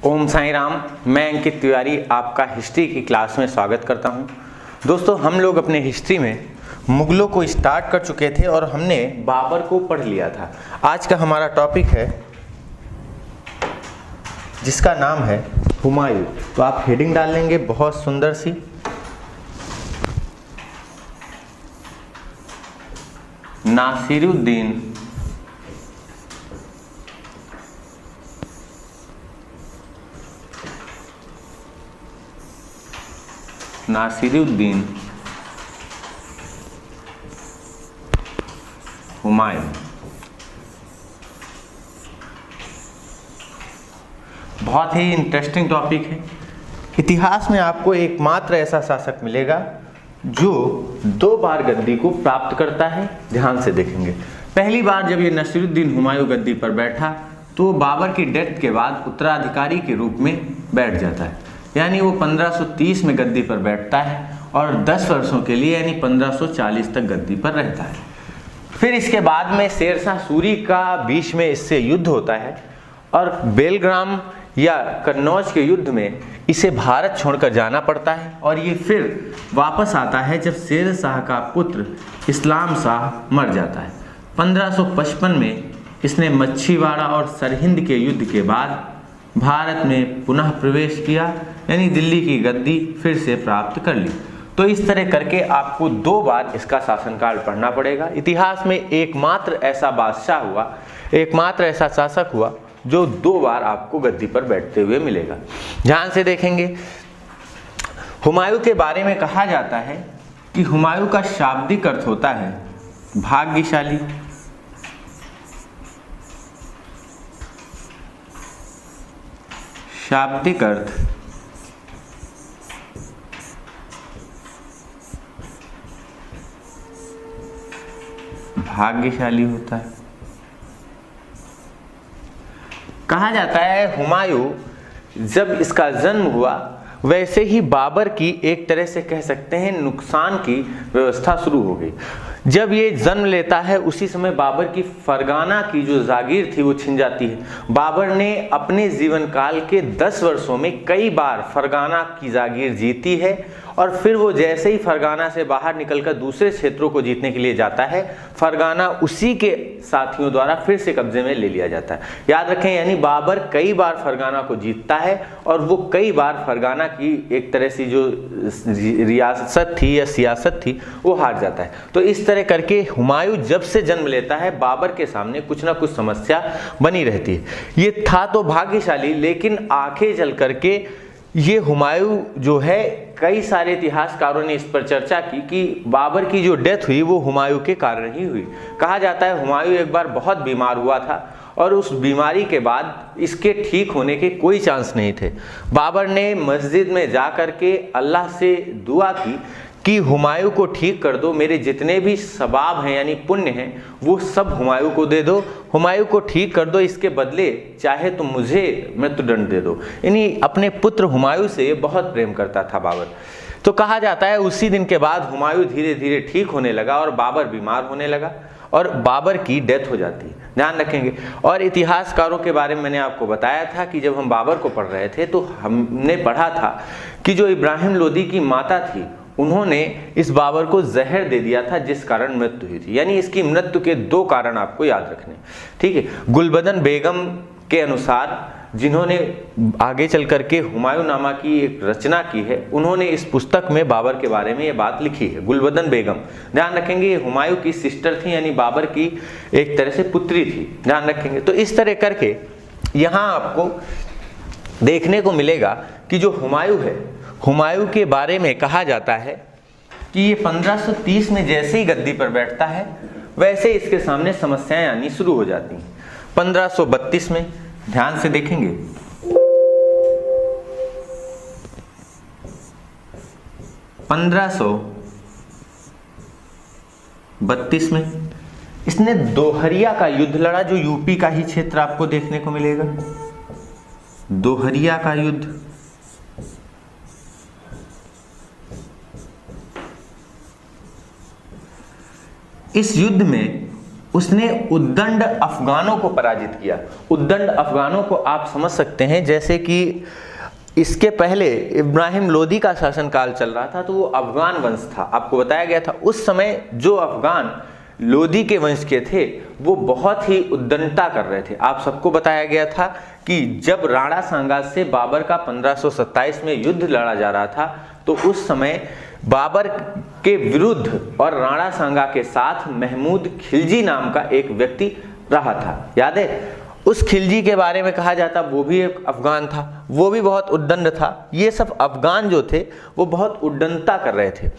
ओम साईं राम। मैं अंकित तिवारी आपका हिस्ट्री की क्लास में स्वागत करता हूं। दोस्तों, हम लोग अपने हिस्ट्री में मुगलों को स्टार्ट कर चुके थे और हमने बाबर को पढ़ लिया था। आज का हमारा टॉपिक है जिसका नाम है हुमायूं। तो आप हेडिंग डाल लेंगे बहुत सुंदर सी, नासिरुद्दीन हुमायूं। बहुत ही इंटरेस्टिंग टॉपिक है। इतिहास में आपको एकमात्र ऐसा शासक मिलेगा जो 2 बार गद्दी को प्राप्त करता है। ध्यान से देखेंगे, पहली बार जब ये नासिरुद्दीन हुमायूं गद्दी पर बैठा तो बाबर की डेथ के बाद उत्तराधिकारी के रूप में बैठ जाता है, यानी वो 1530 में गद्दी पर बैठता है और 10 वर्षों के लिए यानी 1540 तक गद्दी पर रहता है। फिर इसके बाद में शेरशाह सूरी का बीच में इससे युद्ध होता है और बेलग्राम या कन्नौज के युद्ध में इसे भारत छोड़कर जाना पड़ता है और ये फिर वापस आता है जब शेर शाह का पुत्र इस्लाम शाह मर जाता है। 1555 में इसने मच्छीवाड़ा और सरहिंद के युद्ध के बाद भारत में पुनः प्रवेश किया, यानी दिल्ली की गद्दी फिर से प्राप्त कर ली। तो इस तरह करके आपको 2 बार इसका शासनकाल पढ़ना पड़ेगा। इतिहास में एकमात्र ऐसा बादशाह हुआ, एकमात्र ऐसा शासक हुआ जो 2 बार आपको गद्दी पर बैठते हुए मिलेगा। ध्यान से देखेंगे, हुमायूं के बारे में कहा जाता है कि हुमायूं का शाब्दिक अर्थ होता है भाग्यशाली, शाब्दिक अर्थ भाग्यशाली होता है। कहा जाता है हुमायूं जब इसका जन्म हुआ वैसे ही बाबर की एक तरह से कह सकते हैं नुकसान की व्यवस्था शुरू हो गई। जब ये जन्म लेता है उसी समय बाबर की फरगाना की जो जागीर थी वो छिन जाती है। बाबर ने अपने जीवन काल के 10 वर्षों में कई बार फरगाना की जागीर जीती है और फिर वो जैसे ही फरगाना से बाहर निकलकर दूसरे क्षेत्रों को जीतने के लिए जाता है, फरगाना उसी के साथियों द्वारा फिर से कब्जे में ले लिया जाता है। याद रखें, यानी बाबर कई बार फरगाना को जीतता है और वो कई बार फरगाना की एक तरह से जो रियासत थी या सियासत थी वो हार जाता है। तो इस तरह करके हुमायूं जब से जन्म लेता है बाबर के सामने कुछ ना कुछ समस्या बनी रहती है। ये था तो भाग्यशाली, लेकिन आगे चल करके ये हुमायूं जो है, कई सारे इतिहासकारों ने इस पर चर्चा की कि बाबर की जो डेथ हुई वो हुमायूं के कारण ही हुई। कहा जाता है हुमायूं एक बार बहुत बीमार हुआ था और उस बीमारी के बाद इसके ठीक होने के कोई चांस नहीं थे। बाबर ने मस्जिद में जा कर के अल्लाह से दुआ की कि हुमायूं को ठीक कर दो, मेरे जितने भी सवाब हैं यानी पुण्य हैं वो सब हुमायूं को दे दो, हुमायूं को ठीक कर दो, इसके बदले चाहे तो मुझे मृत्युदंड दे दो। यानी अपने पुत्र हुमायूं से बहुत प्रेम करता था बाबर। तो कहा जाता है उसी दिन के बाद हुमायूं धीरे धीरे ठीक होने लगा और बाबर बीमार होने लगा और बाबर की डेथ हो जाती है। ध्यान रखेंगे, और इतिहासकारों के बारे में मैंने आपको बताया था कि जब हम बाबर को पढ़ रहे थे तो हमने पढ़ा था कि जो इब्राहिम लोदी की माता थी उन्होंने इस बाबर को जहर दे दिया था जिस कारण मृत्यु हुई थी। यानी इसकी मृत्यु के 2 कारण आपको याद रखने, ठीक है। गुलबदन बेगम के अनुसार, जिन्होंने आगे चल करके हुमायूं नामा की एक रचना की है, उन्होंने इस पुस्तक में बाबर के बारे में ये बात लिखी है। गुलबदन बेगम, ध्यान रखेंगे, ये हुमायूं की सिस्टर थी, यानी बाबर की एक तरह से पुत्री थी। ध्यान रखेंगे। तो इस तरह करके यहाँ आपको देखने को मिलेगा कि जो हुमायूं है, हुमायूं के बारे में कहा जाता है कि ये 1530 में जैसे ही गद्दी पर बैठता है वैसे इसके सामने समस्याएं आनी शुरू हो जाती हैं। 1532 में, ध्यान से देखेंगे, 1532 में इसने दोहरिया का युद्ध लड़ा, जो यूपी का ही क्षेत्र आपको देखने को मिलेगा। दोहरिया का युद्ध, इस युद्ध में उसने उद्दंड अफगानों को पराजित किया। उद्दंड अफगानों को आप समझ सकते हैं जैसे कि इसके पहले इब्राहिम लोदी का शासनकाल चल रहा था, तो वो अफगान वंश था। आपको बताया गया था उस समय जो अफगान लोदी के वंश के थे वो बहुत ही उद्दंडता कर रहे थे। आप सबको बताया गया था कि जब राणा सांगा से बाबर का 1527 में युद्ध लड़ा जा रहा था, तो उस समय बाबर के विरुद्ध और राणा सांगा के साथ महमूद खिलजी नाम का एक व्यक्ति रहा था, याद है? उस खिलजी के बारे में कहा जाता वो भी एक अफगान था, वो भी बहुत उद्दंड था। ये सब अफगान जो थे वो बहुत उद्दंडता कर रहे थे।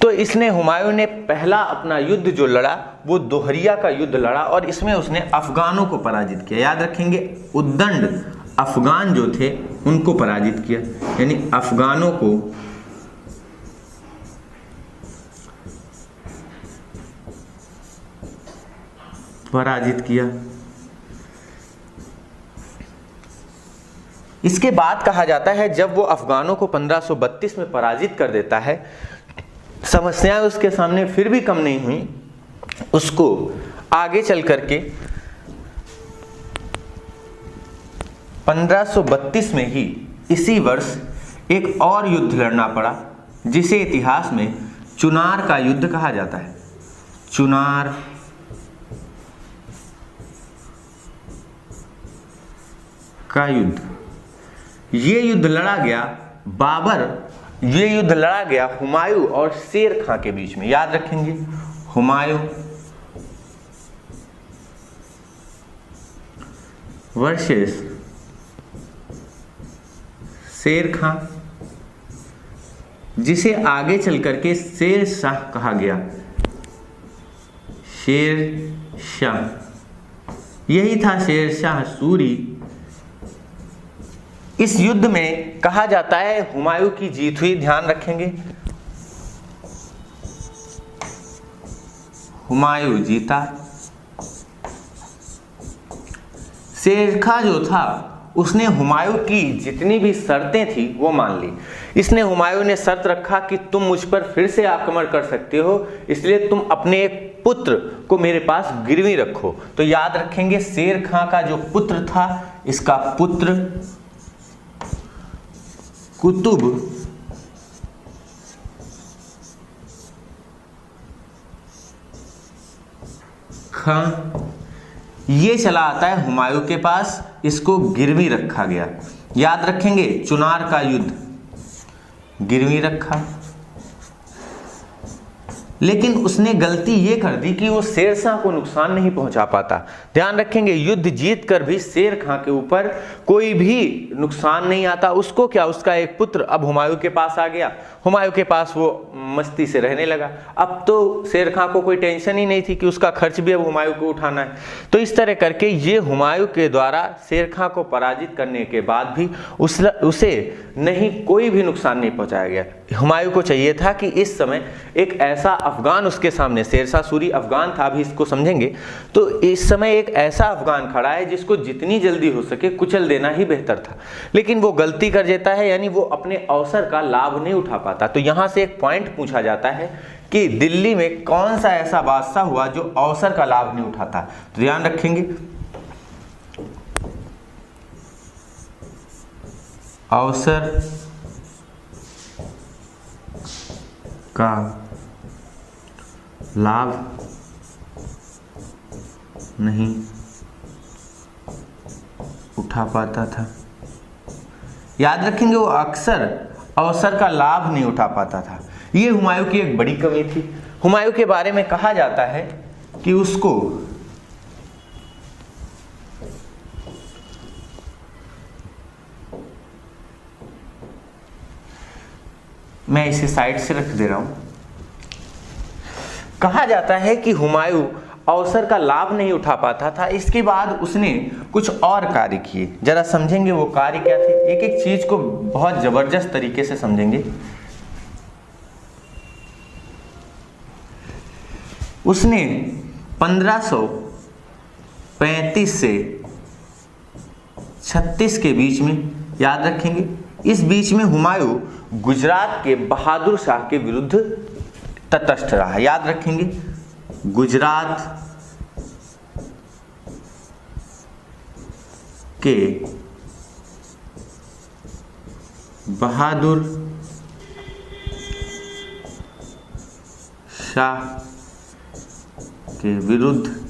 तो इसने हुमायूं ने पहला अपना युद्ध जो लड़ा वो दोहरिया का युद्ध लड़ा और इसमें उसने अफगानों को पराजित किया। याद रखेंगे, उद्दंड अफगान जो थे उनको पराजित किया, यानी अफगानों को पराजित किया। इसके बाद कहा जाता है जब वो अफगानों को 1532 में पराजित कर देता है, समस्याएं उसके सामने फिर भी कम नहीं हुई, उसको आगे चल करके 1532 में ही इसी वर्ष एक और युद्ध लड़ना पड़ा जिसे इतिहास में चुनार का युद्ध कहा जाता है। चुनार का युद्ध, ये युद्ध लड़ा गया हुमायूं और शेर खां के बीच में। याद रखेंगे, हुमायूं वर्सेस शेर खां, जिसे आगे चल करके शेर शाह कहा गया। शेर शाह, यही था शेर शाह सूरी। इस युद्ध में कहा जाता है हुमायूं की जीत हुई। ध्यान रखेंगे, हुमायूं जीता। शेर खां जो था उसने हुमायूं की जितनी भी शर्तें थी वो मान ली। इसने हुमायूं ने शर्त रखा कि तुम मुझ पर फिर से आक्रमण कर सकते हो, इसलिए तुम अपने एक पुत्र को मेरे पास गिरवी रखो। तो याद रखेंगे, शेर खां का जो पुत्र था, इसका पुत्र कुतुब खां, ये चला आता है हुमायूं के पास, इसको गिरवी रखा गया। याद रखेंगे, चुनार का युद्ध, गिरवी रखा। लेकिन उसने गलती ये कर दी कि वो शेर शाह को नुकसान नहीं पहुंचा पाता। ध्यान रखेंगे, युद्ध जीत कर भी शेर खां के ऊपर कोई भी नुकसान नहीं आता। उसको क्या, उसका एक पुत्र अब हुमायूं के पास आ गया, हुमायूं के पास वो मस्ती से रहने लगा। अब तो शेर खां को कोई टेंशन ही नहीं थी कि उसका खर्च भी अब हुमायूं को उठाना है। तो इस तरह करके ये हुमायूं के द्वारा शेर खां को पराजित करने के बाद भी उसे नहीं कोई भी नुकसान नहीं पहुंचाया गया। हुमायूं को चाहिए था कि इस समय एक ऐसा अफगान उसके सामने, शेरशाह सूरी अफगान था, अभी इसको समझेंगे, तो इस समय एक ऐसा अफगान खड़ा है जिसको जितनी जल्दी हो सके कुचल देना ही बेहतर था। लेकिन वो गलती कर देता है, यानी वो अपने अवसर का लाभ नहीं उठा पाता। तो यहां से एक पॉइंट पूछा जाता है कि दिल्ली में कौन सा ऐसा बादशाह हुआ जो अवसर का लाभ नहीं उठाता। तो ध्यान रखेंगे, अवसर का लाभ नहीं उठा पाता था। याद रखेंगे, वो अक्सर अवसर का लाभ नहीं उठा पाता था। ये हुमायूं की एक बड़ी कमी थी। हुमायूं के बारे में कहा जाता है कि उसको मैं इसे साइड से रख दे रहा हूं। कहा जाता है कि हुमायूं अवसर का लाभ नहीं उठा पाता था। इसके बाद उसने कुछ और कार्य किए, जरा समझेंगे वो कार्य क्या थे। एक एक चीज को बहुत जबरदस्त तरीके से समझेंगे। उसने 1535 से 36 के बीच में, याद रखेंगे, इस बीच में हुमायूं गुजरात के बहादुर शाह के विरुद्ध तटस्थ रहा। याद रखेंगे, गुजरात के बहादुर शाह के विरुद्ध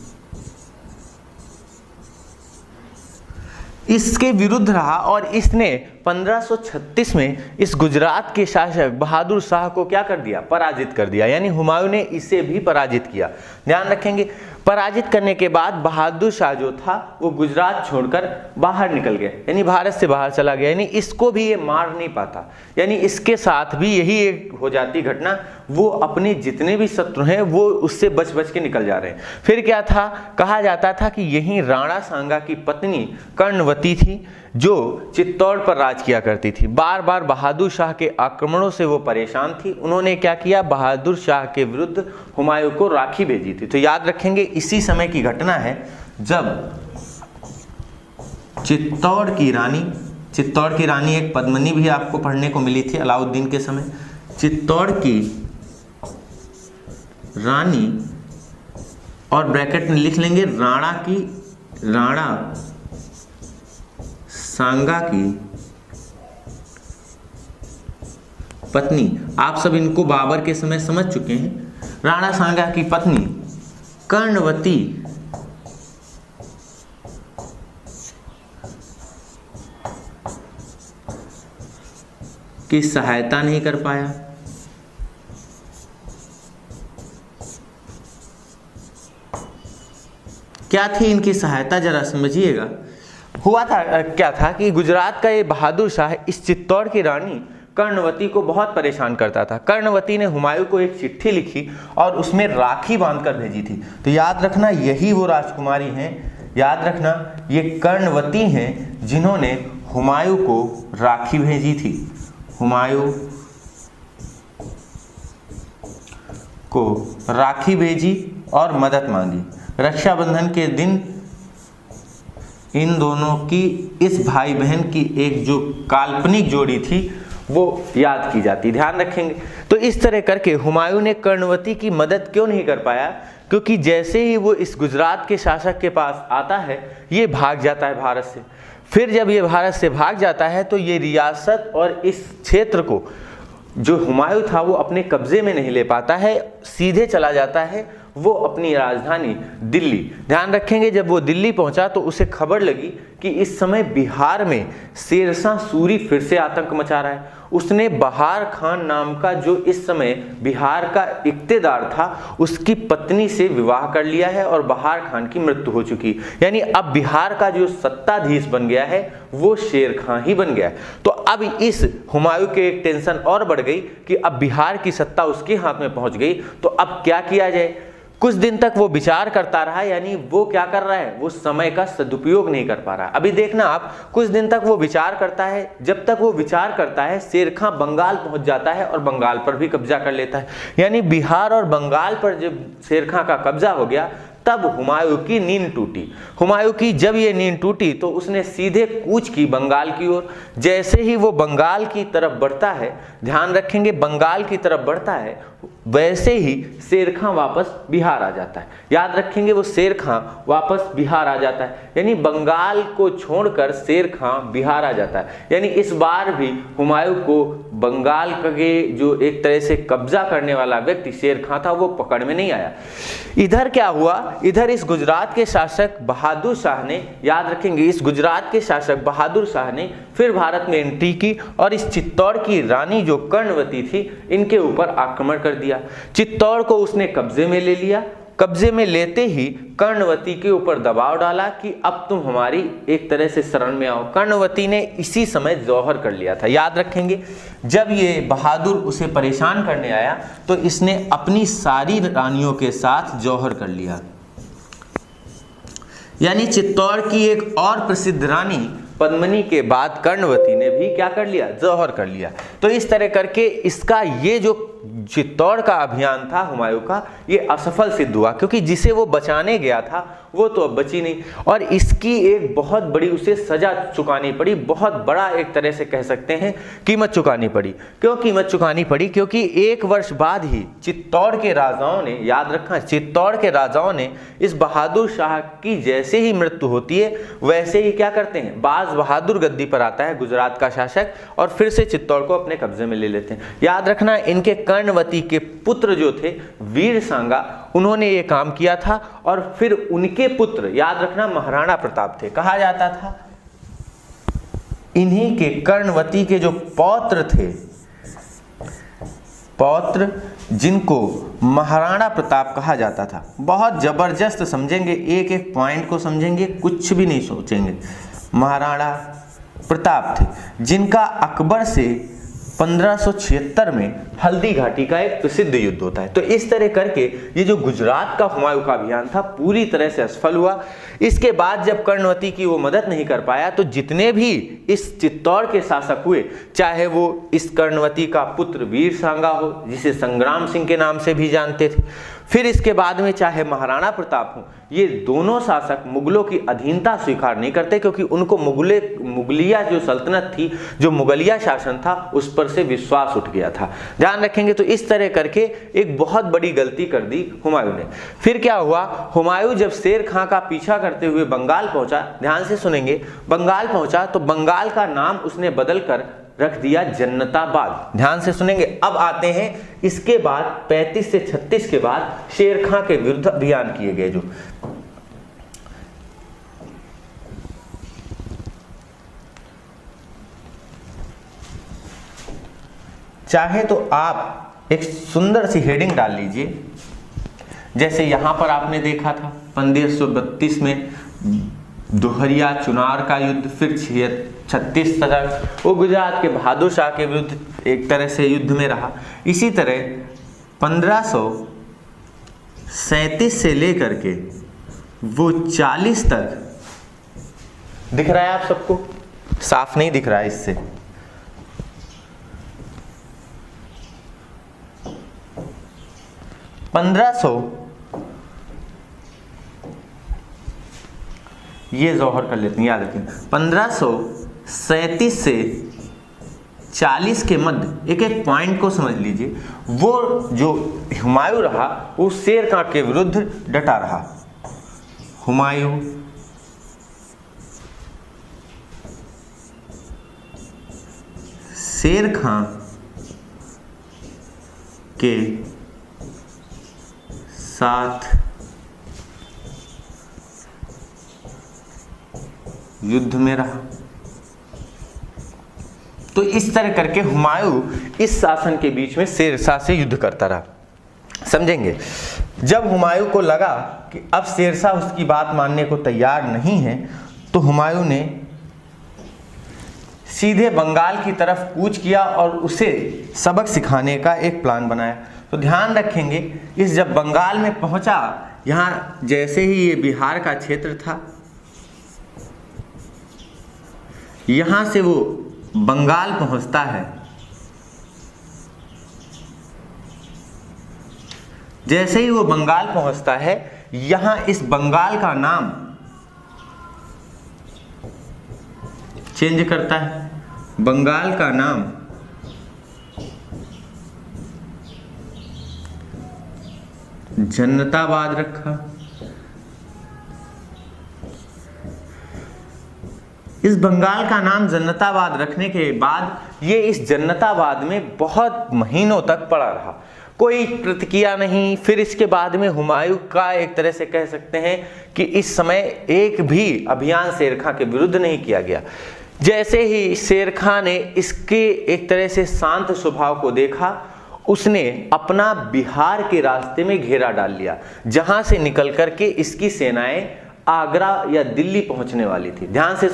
इसके विरुद्ध रहा और इसने 1536 में इस गुजरात के शासक बहादुर शाह को क्या कर दिया, पराजित कर दिया। यानी हुमायूं ने इसे भी पराजित किया। ध्यान रखेंगे, पराजित करने के बाद बहादुर शाह जो था वो गुजरात छोड़कर बाहर निकल गया, यानी भारत से बाहर चला गया, यानी इसको भी ये मार नहीं पाता। यानी इसके साथ भी यही एक हो जाती घटना, वो अपने जितने भी शत्रु हैं वो उससे बच बच के निकल जा रहे हैं। फिर क्या था, कहा जाता था कि यही राणा सांगा की पत्नी कर्णवती थी जो चित्तौड़ पर राज किया करती थी। बार बार बहादुर शाह के आक्रमणों से वो परेशान थी। उन्होंने क्या किया, बहादुर शाह के विरुद्ध हुमायूं को राखी भेजी थी। तो याद रखेंगे इसी समय की घटना है जब चित्तौड़ की रानी एक पद्मिनी भी आपको पढ़ने को मिली थी अलाउद्दीन के समय। चित्तौड़ की रानी और ब्रैकेट में लिख लेंगे राणा सांगा की पत्नी। आप सब इनको बाबर के समय समझ चुके हैं। राणा सांगा की पत्नी कर्णवती की सहायता नहीं कर पाया। क्या थी इनकी सहायता, जरा समझिएगा। हुआ था क्या था कि गुजरात का ये बहादुर शाह इस चित्तौड़ की रानी कर्णवती को बहुत परेशान करता था। कर्णवती ने हुमायूं को एक चिट्ठी लिखी और उसमें राखी बांधकर भेजी थी। तो याद रखना यही वो राजकुमारी हैं, याद रखना ये कर्णवती हैं जिन्होंने हुमायूं को राखी भेजी थी। हुमायूं को राखी भेजी और मदद मांगी। रक्षाबंधन के दिन इन दोनों की, इस भाई बहन की एक जो काल्पनिक जोड़ी थी वो याद की जाती। ध्यान रखेंगे। तो इस तरह करके हुमायूं ने कर्णवती की मदद क्यों नहीं कर पाया, क्योंकि जैसे ही वो इस गुजरात के शासक के पास आता है ये भाग जाता है भारत से। फिर जब ये भारत से भाग जाता है तो ये रियासत और इस क्षेत्र को जो हुमायूं था वो अपने कब्जे में नहीं ले पाता है, सीधे चला जाता है वो अपनी राजधानी दिल्ली। ध्यान रखेंगे जब वो दिल्ली पहुंचा तो उसे खबर लगी कि इस समय बिहार में शेरशाह सूरी फिर से आतंक मचा रहा है। उसने बहार खान नाम का जो इस समय बिहार का इक्तेदार था उसकी पत्नी से विवाह कर लिया है और बहार खान की मृत्यु हो चुकी। यानी अब बिहार का जो सत्ताधीश बन गया है वो शेर खां ही बन गया है। तो अब इस हुमायूं के एक टेंशन और बढ़ गई कि अब बिहार की सत्ता उसके हाथ में पहुंच गई, तो अब क्या किया जाए। कुछ दिन तक वो विचार करता रहा, यानी वो क्या कर रहा है, वो समय का सदुपयोग नहीं कर पा रहा। अभी देखना आप, कुछ दिन तक वो विचार करता है। जब तक वो विचार करता है शेर खां बंगाल पहुंच जाता है और बंगाल पर भी कब्जा कर लेता है। यानी बिहार और बंगाल पर जब शेर खां का कब्जा हो गया तब हुमायूं की नींद टूटी। हुमायूं की जब ये नींद टूटी तो उसने सीधे कूच की बंगाल की ओर। जैसे ही वो बंगाल की तरफ बढ़ता है, ध्यान रखेंगे बंगाल की तरफ बढ़ता है, वैसे ही शेर खां वापस बिहार आ जाता है। याद रखेंगे वो शेर खां वापस बिहार आ जाता है, यानी बंगाल को छोड़कर शेर खां बिहार आ जाता है। यानी इस बार भी हुमायूं को बंगाल के जो एक तरह से कब्जा करने वाला व्यक्ति शेर खां था वो पकड़ में नहीं आया। इधर क्या हुआ, इधर इस गुजरात के शासक बहादुर शाह ने, याद रखेंगे इस गुजरात के शासक बहादुर शाह ने फिर भारत में एंट्री की और इस चित्तौड़ की रानी जो कर्णवती थी इनके ऊपर आक्रमण कर दिया। चित्तौड़ को उसने कब्जे में ले लिया। कब्जे में लेते ही कर्णवती के ऊपर दबाव डाला कि अब तुम हमारी एक तरह से शरण में आओ। कर्णवती ने इसी समय जौहर कर लिया था। याद रखेंगे जब ये बहादुर उसे परेशान करने आया तो इसने अपनी सारी रानियों के साथ जौहर कर लिया। यानी चित्तौड़ की एक और प्रसिद्ध रानी पद्मिनी के बाद कर्णवती ने भी क्या कर लिया, जौहर कर लिया। तो इस तरह करके इसका ये जो चित्तौड़ का अभियान था हुमायूं का, ये असफल सिद्ध हुआ, क्योंकि जिसे वो बचाने गया था वो तो अब बची नहीं, और इसकी एक बहुत बड़ी उसे सजा चुकानी पड़ी, बहुत बड़ा एक तरह से कह सकते हैं कीमत चुकानी पड़ी। क्यों कीमत चुकानी पड़ी? क्योंकि 1 वर्ष बाद ही चित्तौड़ के राजाओं ने, याद रखना, चित्तौड़ के राजाओं ने इस बहादुर शाह की जैसे ही मृत्यु होती है वैसे ही क्या करते हैं, बाज बहादुर गद्दी पर आता है, गुजरात का शासक, और फिर से चित्तौड़ को अपने कब्जे में ले लेते हैं। याद रखना, इनके कर्णवती के पुत्र जो थे वीर सांगा, उन्होंने ये काम किया था, और फिर उनके पुत्र, याद रखना, महाराणा प्रताप थे। कहा जाता था इन्हीं के कर्णवती के जो पौत्र थे, पौत्र जिनको महाराणा प्रताप कहा जाता था, बहुत जबरदस्त समझेंगे, एक एक पॉइंट को समझेंगे, कुछ भी नहीं सोचेंगे। महाराणा प्रताप थे जिनका अकबर से 1576 में हल्दी घाटी का एक प्रसिद्ध युद्ध होता है। तो इस तरह करके ये जो गुजरात का हुमायूं का अभियान था पूरी तरह से असफल हुआ। इसके बाद जब कर्णवती की वो मदद नहीं कर पाया तो जितने भी इस चित्तौड़ के शासक हुए, चाहे वो इस कर्णवती का पुत्र वीर सांगा हो, जिसे संग्राम सिंह के नाम से भी जानते थे, फिर इसके बाद में चाहे महाराणा प्रताप हो, ये दोनों शासक मुगलों की अधीनता स्वीकार नहीं करते, क्योंकि उनको मुगलिया जो सल्तनत थी, जो मुगलिया शासन था, उस पर से विश्वास उठ गया था। ध्यान रखेंगे। तो इस तरह करके एक बहुत बड़ी गलती कर दी हुमायूं ने। फिर क्या हुआ, हुमायूं जब शेर खां का पीछा करते हुए बंगाल पहुंचा, ध्यान से सुनेंगे, बंगाल पहुंचा तो बंगाल का नाम उसने बदल कर रख दिया जन्नताबाद। ध्यान से सुनेंगे। अब आते हैं इसके बाद 35 से 36 के बाद शेर खां के विरुद्ध अभियान किए गए। जो चाहे तो आप एक सुंदर सी हेडिंग डाल लीजिए, जैसे यहां पर आपने देखा था 1532 में दोहरिया चुनार का युद्ध, फिर 36 तक वो गुजरात के बहादुर शाह के विरुद्ध एक तरह से युद्ध में रहा। इसी तरह 1537 से लेकर के वो 40 तक, दिख रहा है आप सबको? साफ नहीं दिख रहा है इससे। ये जौहर कर लेते हैं, याद रखें। 1537 से 40 के मध्य एक एक पॉइंट को समझ लीजिए। वो जो हुमायूं रहा वो शेर खां के विरुद्ध डटा रहा। हुमायूं शेर खां के साथ युद्ध में रहा। तो इस तरह करके हुमायूं इस शासन के बीच में शेरशाह से युद्ध करता रहा। समझेंगे। जब हुमायूं को लगा कि अब शेरशाह उसकी बात मानने को तैयार नहीं है, तो हुमायूं ने सीधे बंगाल की तरफ कूच किया और उसे सबक सिखाने का एक प्लान बनाया। तो ध्यान रखेंगे, इस जब बंगाल में पहुंचा, यहाँ जैसे ही ये बिहार का क्षेत्र था, यहां से वो बंगाल पहुंचता है। जैसे ही वो बंगाल पहुंचता है, यहां इस बंगाल का नाम चेंज करता है। बंगाल का नाम जन्नताबाद रखा। इस बंगाल का नाम जन्नताबाद रखने के बाद ये इस जन्नताबाद में बहुत महीनों तक पड़ा रहा, कोई प्रतिक्रिया नहीं। फिर इसके बाद में हुमायूं का एक तरह से कह सकते हैं कि इस समय एक भी अभियान शेर खां के विरुद्ध नहीं किया गया। जैसे ही शेर खां ने इसके एक तरह से शांत स्वभाव को देखा, उसने अपना बिहार के रास्ते में घेरा डाल लिया, जहां से निकल करके इसकी सेनाएं आगरा या दिल्ली पहुंचने वाली थी। ध्यान से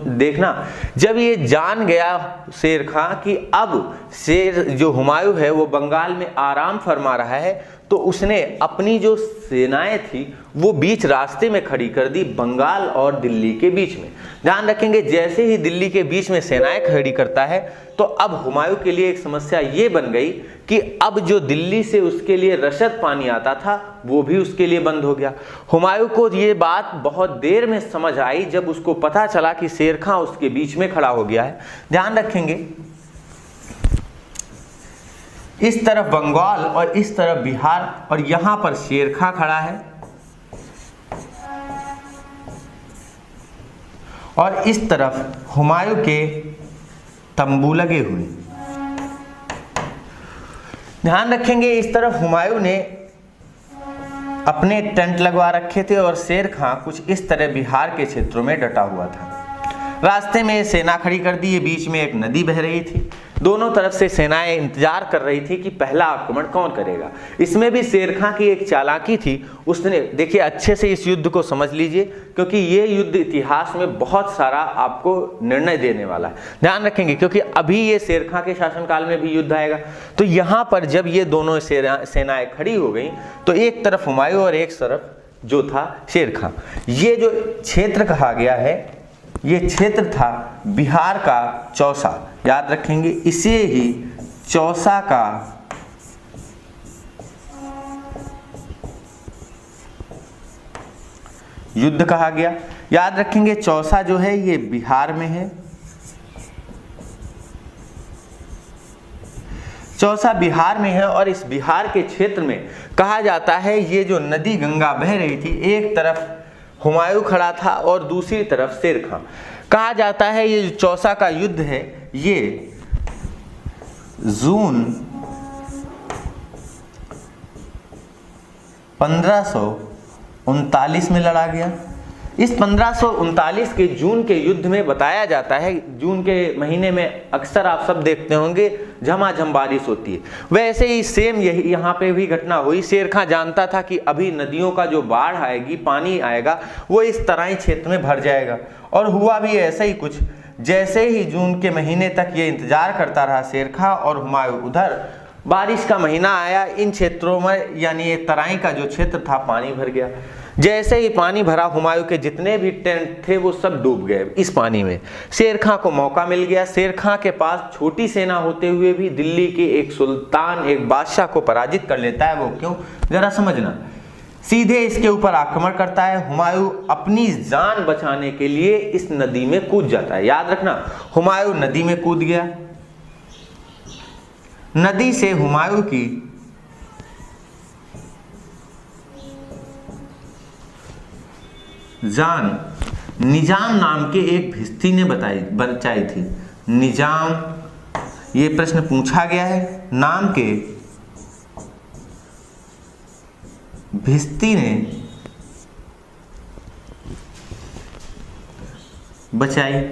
देखना, जब ये जान गया शेर खां कि अब शेर जो हुमायूं है वो बंगाल में आराम फरमा रहा है, तो उसने अपनी जो सेनाएं थी वो बीच रास्ते में खड़ी कर दी, बंगाल और दिल्ली के बीच में। ध्यान रखेंगे, जैसे ही दिल्ली के बीच में सेनाएं खड़ी करता है तो अब हुमायूं के लिए एक समस्या ये बन गई कि अब जो दिल्ली से उसके लिए रसद पानी आता था वो भी उसके लिए बंद हो गया। हुमायूं को ये बात बहुत देर में समझ आई जब उसको पता चला कि शेर खां उसके बीच में खड़ा हो गया है। ध्यान रखेंगे, इस तरफ बंगाल और इस तरफ बिहार, और यहां पर शेर खां खड़ा है, और इस तरफ हुमायूं के तंबू लगे हुए। ध्यान रखेंगे, इस तरफ हुमायूं ने अपने टेंट लगवा रखे थे और शेर खां कुछ इस तरह बिहार के क्षेत्रों में डटा हुआ था। रास्ते में सेना खड़ी कर दी, बीच में एक नदी बह रही थी, दोनों तरफ से सेनाएं इंतजार कर रही थी कि पहला आक्रमण कौन करेगा। इसमें भी शेर खां की एक चालाकी थी, उसने, देखिए अच्छे से इस युद्ध को समझ लीजिए क्योंकि ये युद्ध इतिहास में बहुत सारा आपको निर्णय देने वाला है। ध्यान रखेंगे क्योंकि अभी ये शेर खां के शासनकाल में भी युद्ध आएगा। तो यहाँ पर जब ये दोनों सेनाएं खड़ी हो गई तो एक तरफ हुमायूं और एक तरफ जो था शेर खां। ये जो क्षेत्र कहा गया है ये क्षेत्र था बिहार का चौसा। याद रखेंगे, इसे ही चौसा का युद्ध कहा गया। याद रखेंगे, चौसा जो है ये बिहार में है, चौसा बिहार में है, और इस बिहार के क्षेत्र में कहा जाता है ये जो नदी गंगा बह रही थी, एक तरफ हुमायूं खड़ा था और दूसरी तरफ शेर खां। कहा जाता है ये जो चौसा का युद्ध है ये जून 1539 में लड़ा गया। इस 1539 के जून के युद्ध में बताया जाता है, जून के महीने में अक्सर आप सब देखते होंगे झमाझम बारिश होती है, वैसे ही सेम यही यहाँ पे भी घटना हुई। शेर खां जानता था कि अभी नदियों का जो बाढ़ आएगी, पानी आएगा, वो इस तराई क्षेत्र में भर जाएगा, और हुआ भी ऐसा ही कुछ। जैसे ही जून के महीने तक ये इंतजार करता रहा शेर खां और हुमायूं, उधर बारिश का महीना आया, इन क्षेत्रों में यानी ये तराई का जो क्षेत्र था पानी भर गया। जैसे ही पानी भरा, हुमायूं के जितने भी टेंट थे वो सब डूब गए इस पानी में। शेर खां को मौका मिल गया। शेर खां के पास छोटी सेना होते हुए भी दिल्ली के एक सुल्तान, एक बादशाह को पराजित कर लेता है। वो क्यों, जरा समझना। सीधे इसके ऊपर आक्रमण करता है। हुमायूं अपनी जान बचाने के लिए इस नदी में कूद जाता है। याद रखना, हुमायूं नदी में कूद गया, नदी से हुमायूं की जान निजाम नाम के एक भिस्ती ने बचाई थी। निजाम, ये प्रश्न पूछा गया है, नाम के भिस्ती ने बचाई।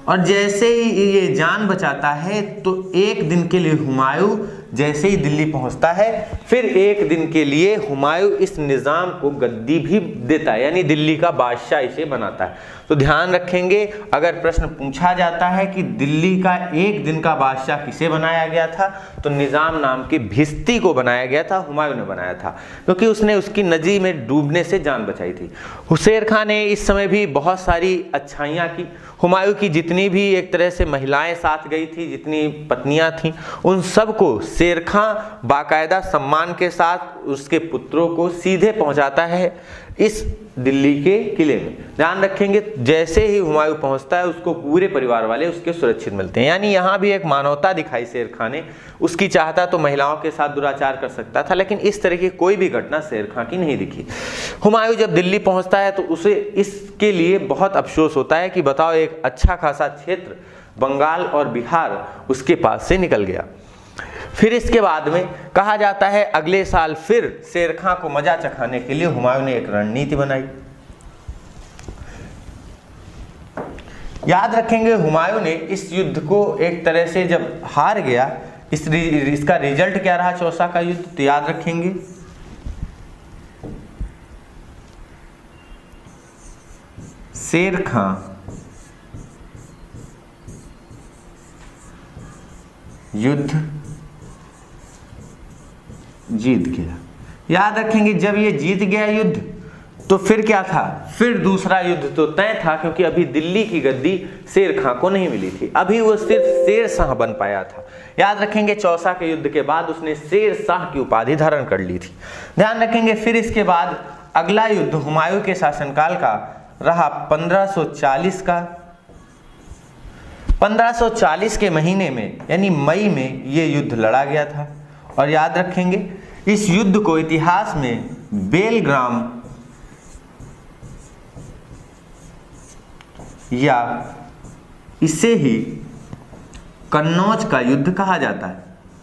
और जैसे ही ये जान बचाता है तो एक दिन के लिए हुमायूं जैसे ही दिल्ली पहुंचता है, फिर एक दिन के लिए हुमायूं इस निज़ाम को गद्दी भी देता है, यानी दिल्ली का बादशाह इसे बनाता है। तो ध्यान रखेंगे, अगर प्रश्न पूछा जाता है कि दिल्ली का एक दिन का बादशाह किसे बनाया गया था, तो निज़ाम नाम की भिस्ती को बनाया गया था, हुमायूं ने बनाया था, क्योंकि उसने उसकी नदी में डूबने से जान बचाई थी। शेर खां ने इस समय भी बहुत सारी अच्छाइयाँ की। हुमायूं की जितनी भी एक तरह से महिलाएं साथ गई थी, जितनी पत्नियां थीं, उन सबको शेर खां बाकायदा सम्मान के साथ उसके पुत्रों को सीधे पहुंचाता है इस दिल्ली के किले में। ध्यान रखेंगे, जैसे ही हुमायूं पहुंचता है उसको पूरे परिवार वाले उसके सुरक्षित मिलते हैं। यानी यहाँ भी एक मानवता दिखाई शेर खां ने। उसकी चाहता तो महिलाओं के साथ दुराचार कर सकता था, लेकिन इस तरह की कोई भी घटना शेर खां की नहीं दिखी। हुमायूं जब दिल्ली पहुंचता है तो उसे इसके लिए बहुत अफसोस होता है कि बताओ, एक अच्छा खासा क्षेत्र बंगाल और बिहार उसके पास से निकल गया। फिर इसके बाद में कहा जाता है अगले साल फिर शेर खां को मजा चखाने के लिए हुमायूं ने एक रणनीति बनाई। याद रखेंगे, हुमायूं ने इस युद्ध को एक तरह से जब हार गया, इसका रिजल्ट क्या रहा चौसा का युद्ध, तो याद रखेंगे शेर खां युद्ध जीत गया। याद रखेंगे जब ये जीत गया युद्ध तो फिर क्या था, फिर दूसरा युद्ध तो तय था, क्योंकि अभी दिल्ली की गद्दी शेर खां को नहीं मिली थी, अभी वो सिर्फ शेर शाह बन पाया था। याद रखेंगे चौसा के युद्ध के बाद उसने शेर शाह की उपाधि धारण कर ली थी। ध्यान रखेंगे फिर इसके बाद अगला युद्ध हुमायूं के शासनकाल का रहा 1540 का। 1540 के महीने में यानी मई में ये युद्ध लड़ा गया था। और याद रखेंगे इस युद्ध को इतिहास में बेलग्राम या इसे ही कन्नौज का युद्ध कहा जाता है।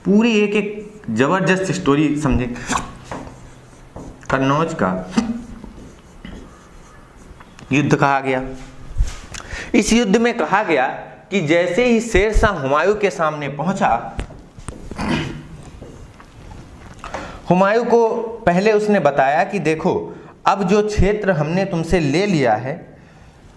पूरी एक एक जबरदस्त स्टोरी समझे। कन्नौज का युद्ध कहा गया। इस युद्ध में कहा गया कि जैसे ही शेर शाह हुमायूं के सामने पहुंचा, हुमायूं को पहले उसने बताया कि देखो अब जो क्षेत्र हमने तुमसे ले लिया है,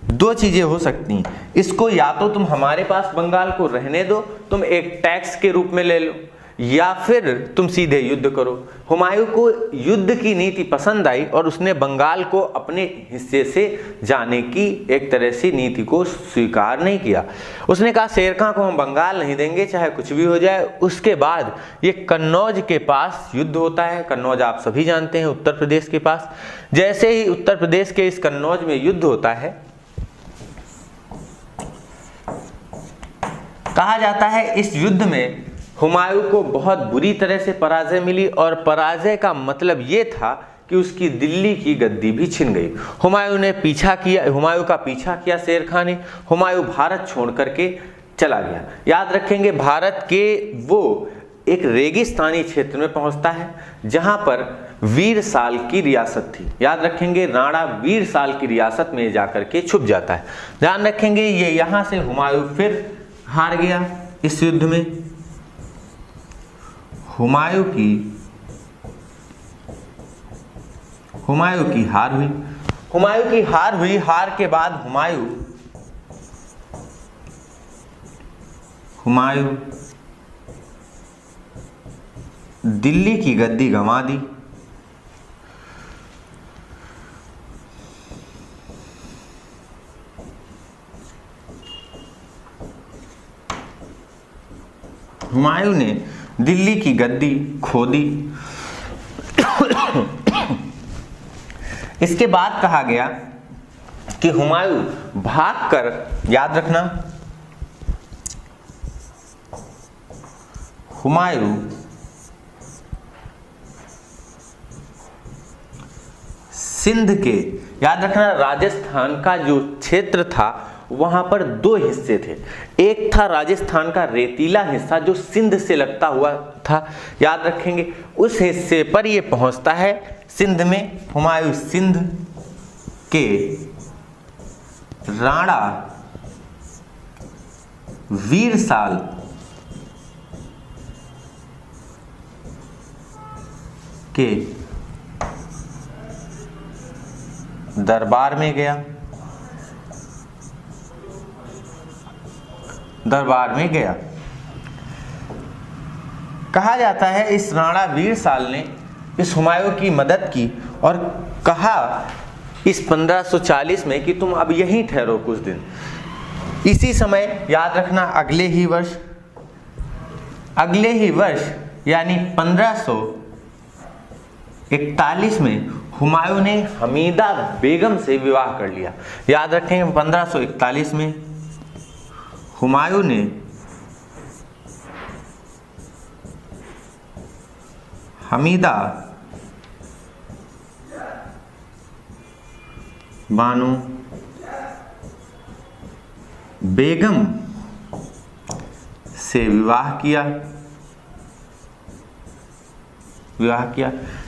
दो चीजें हो सकती हैं, इसको या तो तुम हमारे पास बंगाल को रहने दो, तुम एक टैक्स के रूप में ले लो, या फिर तुम सीधे युद्ध करो। हुमायूं को युद्ध की नीति पसंद आई और उसने बंगाल को अपने हिस्से से जाने की एक तरह से नीति को स्वीकार नहीं किया। उसने कहा शेर खां को हम बंगाल नहीं देंगे, चाहे कुछ भी हो जाए। उसके बाद ये कन्नौज के पास युद्ध होता है। कन्नौज आप सभी जानते हैं उत्तर प्रदेश के पास। जैसे ही उत्तर प्रदेश के इस कन्नौज में युद्ध होता है, कहा जाता है इस युद्ध में हुमायूं को बहुत बुरी तरह से पराजय मिली, और पराजय का मतलब ये था कि उसकी दिल्ली की गद्दी भी छिन गई। हुमायूं का पीछा किया शेर खां ने। हुमायूं भारत छोड़ करके चला गया। याद रखेंगे भारत के वो एक रेगिस्तानी क्षेत्र में पहुंचता है जहां पर वीरसाल की रियासत थी। याद रखेंगे राणा वीरसाल की रियासत में जाकर के छुप जाता है। ध्यान रखेंगे ये यहां से हुमायूं फिर हार गया इस युद्ध में। हुमायूं की हार हुई। हार के बाद हुमायूं दिल्ली की गद्दी गंवा दी। हुमायूं ने दिल्ली की गद्दी खो दी। इसके बाद कहा गया कि हुमायूं भागकर, याद रखना हुमायूं सिंध के, याद रखना राजस्थान का जो क्षेत्र था वहां पर दो हिस्से थे। एक था राजस्थान का रेतीला हिस्सा जो सिंध से लगता हुआ था। याद रखेंगे उस हिस्से पर ये पहुंचता है सिंध में। हुमायूं सिंध के राणा वीरसाल के दरबार में गया। कहा जाता है इस राणा वीरसाल ने इस हुमायूं की मदद की और कहा इस 1540 में कि तुम अब यहीं ठहरो कुछ दिन। इसी समय याद रखना अगले ही वर्ष यानी 1541 में हुमायूं ने हमीदा बेगम से विवाह कर लिया। याद रखेंगे 1541 में हुमायूं ने हमीदा बानो बेगम से विवाह किया।